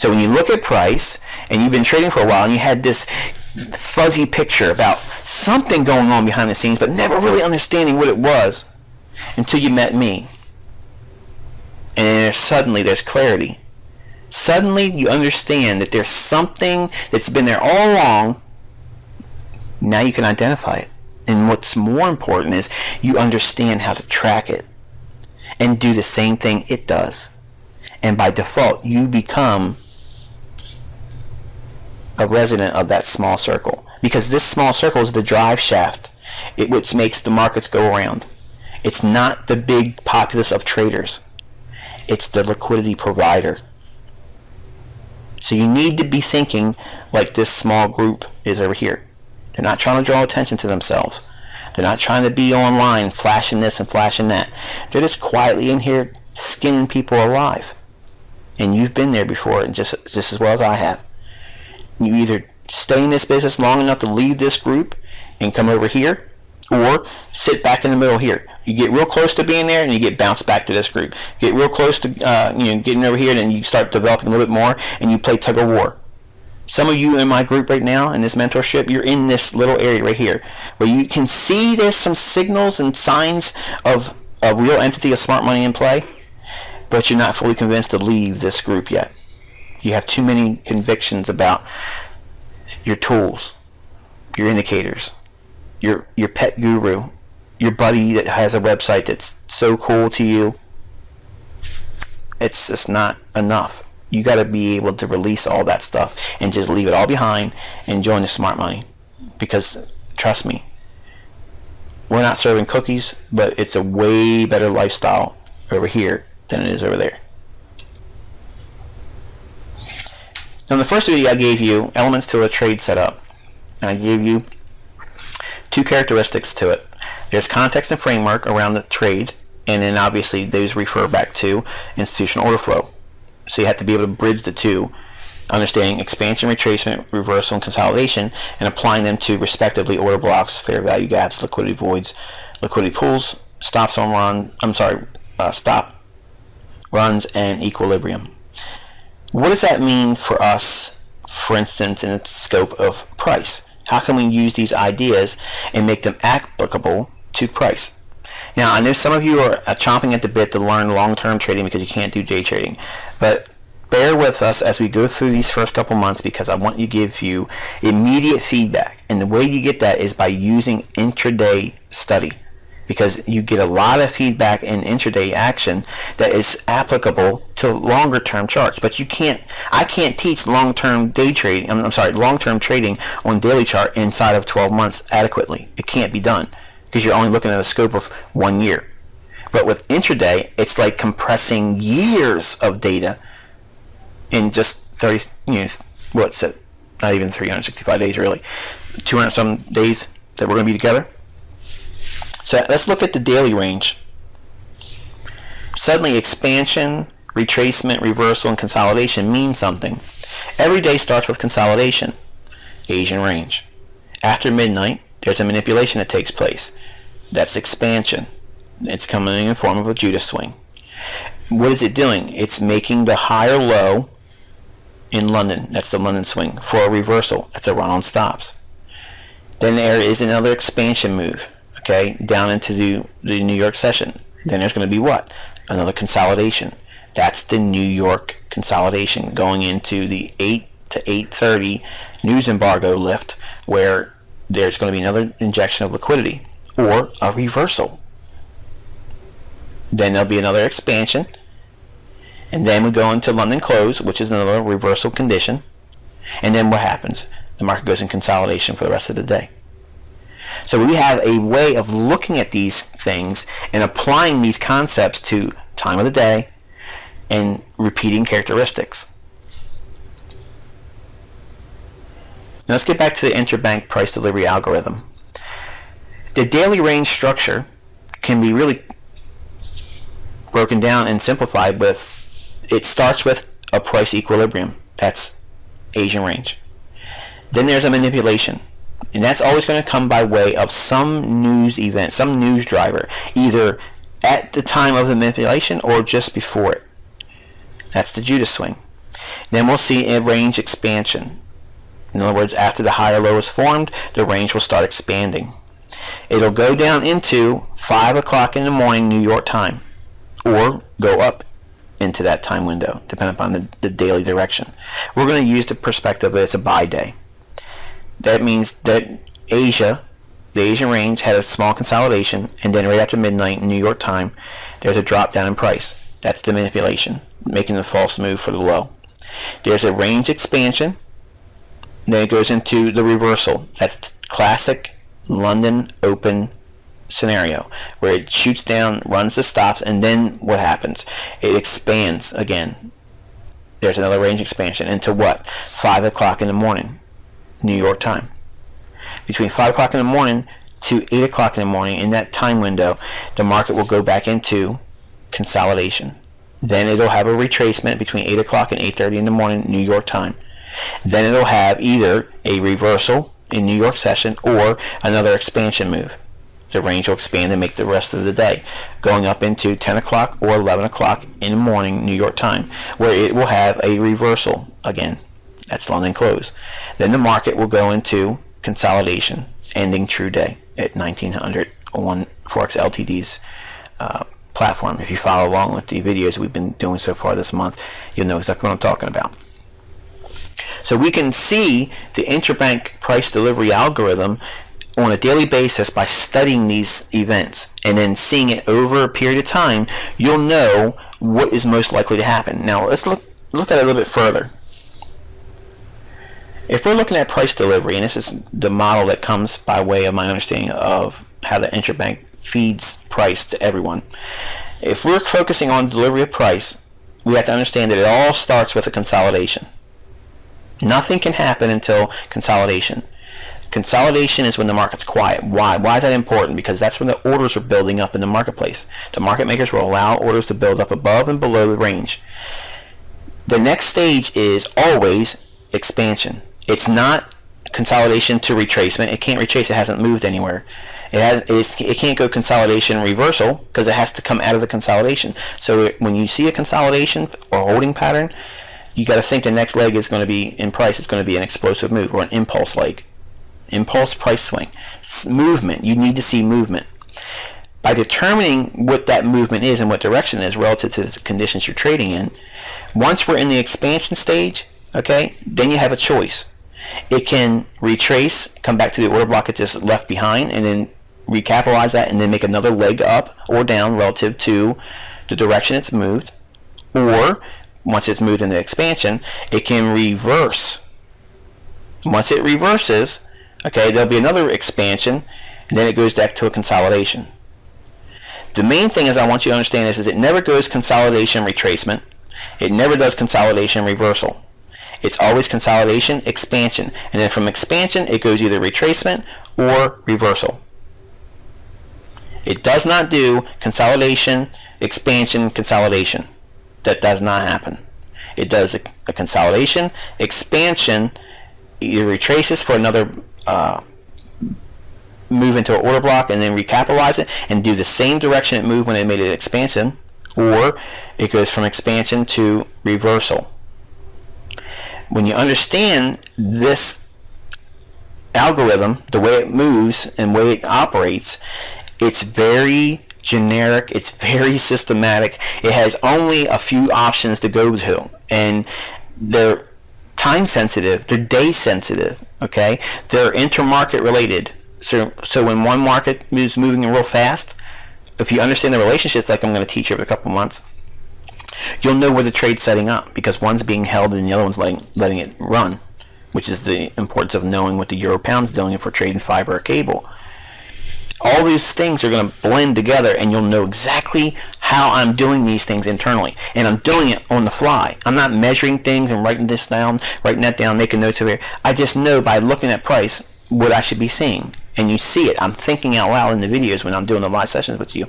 So when you look at price and you've been trading for a while and you had this fuzzy picture about something going on behind the scenes but never really understanding what it was until you met me, and then suddenly there's clarity. Suddenly you understand that there's something that's been there all along. Now you can identify it. And what's more important is you understand how to track it and do the same thing it does. And by default, you become a resident of that small circle. Because this small circle is the drive shaft, which makes the markets go around. It's not the big populace of traders. It's the liquidity provider. So you need to be thinking like this small group is over here. They're not trying to draw attention to themselves. They're not trying to be online flashing this and flashing that. They're just quietly in here skinning people alive. And you've been there before, and just as well as I have. You either stay in this business long enough to leave this group and come over here, or sit back in the middle here. You get real close to being there and you get bounced back to this group. You get real close to getting over here, and then you start developing a little bit more and you play tug of war. Some of you in my group right now in this mentorship, you're in this little area right here where you can see there's some signals and signs of a real entity of smart money in play, but you're not fully convinced to leave this group yet. You have too many convictions about your tools, your indicators, your pet guru, your buddy that has a website that's so cool to you. It's just not enough. You got to be able to release all that stuff and just leave it all behind and join the smart money. Because trust me, we're not serving cookies, but it's a way better lifestyle over here than it is over there. Now, in the first video I gave you elements to a trade setup, and I gave you two characteristics to it. There's context and framework around the trade, and then obviously those refer back to institutional order flow. So you have to be able to bridge the two, understanding expansion, retracement, reversal, and consolidation, and applying them to respectively order blocks, fair value gaps, liquidity voids, liquidity pools, stop runs, and equilibrium. What does that mean for us, for instance, in its scope of price? How can we use these ideas and make them applicable to price? Now, I know some of you are chomping at the bit to learn long-term trading because you can't do day trading, but bear with us as we go through these first couple months, because I want to give you immediate feedback, and the way you get that is by using intraday study, because you get a lot of feedback in intraday action that is applicable to longer-term charts. But I can't teach long-term trading on daily chart inside of 12 months adequately. It can't be done, because you're only looking at a scope of 1 year. But with intraday, it's like compressing years of data in just 30, what's it? Not even 365 days, really. 200 some days that we're going to be together. So let's look at the daily range. Suddenly, expansion, retracement, reversal, and consolidation mean something. Every day starts with consolidation, Asian range. After midnight, there's a manipulation that takes place. That's expansion. It's coming in the form of a Judas swing. What is it doing? It's making the higher low in London. That's the London swing. For a reversal, that's a run on stops. Then there is another expansion move, okay, down into the New York session. Then there's going to be what? Another consolidation. That's the New York consolidation going into the 8 to 8:30 news embargo lift, where there's going to be another injection of liquidity or a reversal. Then there'll be another expansion, and then we go into London close, which is another reversal condition. And then what happens? The market goes in consolidation for the rest of the day. So we have a way of looking at these things and applying these concepts to time of the day and repeating characteristics. Now let's get back to the interbank price delivery algorithm. The daily range structure can be really broken down and simplified with, it starts with a price equilibrium. That's Asian range. Then there's a manipulation, and that's always going to come by way of some news event, some news driver, either at the time of the manipulation or just before it. That's the Judas swing. Then we'll see a range expansion. In other words, after the higher low is formed, the range will start expanding. It'll go down into 5 o'clock in the morning New York time, or go up into that time window, depending upon the daily direction. We're going to use the perspective that it's a buy day. That means that Asia, the Asian range, had a small consolidation, and then right after midnight New York time, there's a drop down in price. That's the manipulation, making the false move for the low. There's a range expansion, then it goes into the reversal. That's classic London open scenario, where it shoots down, runs the stops, and then what happens? It expands again. There's another range expansion into what? 5 o'clock in the morning, New York time. Between 5 o'clock in the morning to 8 o'clock in the morning, in that time window, the market will go back into consolidation. Then it'll have a retracement between 8 o'clock and 8:30 in the morning, New York time. Then it'll have either a reversal in New York session or another expansion move. The range will expand and make the rest of the day, going up into 10 o'clock or 11 o'clock in the morning, New York time, where it will have a reversal again. That's London close. Then the market will go into consolidation, ending true day at 1900 on Forex Ltd's platform. If you follow along with the videos we've been doing so far this month, you'll know exactly what I'm talking about. So we can see the interbank price delivery algorithm on a daily basis by studying these events and then seeing it over a period of time. You'll know what is most likely to happen. Now let's look at it a little bit further. If we're looking at price delivery, and this is the model that comes by way of my understanding of how the interbank feeds price to everyone. If we're focusing on delivery of price, we have to understand that it all starts with a consolidation. Nothing can happen until consolidation. Consolidation is when the market's quiet. Why? Why is that important? Because that's when the orders are building up in the marketplace. The market makers will allow orders to build up above and below the range. The next stage is always expansion. It's not consolidation to retracement. It can't retrace. It hasn't moved anywhere. It can't go consolidation reversal because it has to come out of the consolidation. So when you see a consolidation or holding pattern, you got to think the next leg is going to be in price. It's going to be an explosive move or an impulse leg. Impulse price swing. Movement. You need to see movement. By determining what that movement is and what direction it is relative to the conditions you're trading in, once we're in the expansion stage, okay, then you have a choice. It can retrace, come back to the order block it just left behind, and then recapitalize that and then make another leg up or down relative to the direction it's moved. Or once it's moved into expansion, it can reverse. Once it reverses, okay, there'll be another expansion, and then it goes back to a consolidation. The main thing is I want you to understand is it never goes consolidation retracement. It never does consolidation reversal. It's always consolidation, expansion. And then from expansion, it goes either retracement or reversal. It does not do consolidation, expansion, consolidation. That does not happen. It does a consolidation, expansion, either retraces for another move into an order block and then recapitalize it and do the same direction it moved when it made it expansion, or it goes from expansion to reversal. When you understand this algorithm, the way it moves and the way it operates, it's very generic, it's very systematic. It has only a few options to go to, and they're time sensitive, they're day sensitive, okay? They're intermarket related. So when one market is moving real fast, if you understand the relationships like I'm going to teach you over a couple months, you'll know where the trade's setting up, because one's being held and the other one's letting it run, which is the importance of knowing what the euro pound's doing if we're trading fiber or cable. All these things are going to blend together, and you'll know exactly how I'm doing these things internally. And I'm doing it on the fly. I'm not measuring things and writing that down, making notes over here. I just know by looking at price what I should be seeing. And you see it. I'm thinking out loud in the videos when I'm doing the live sessions with you.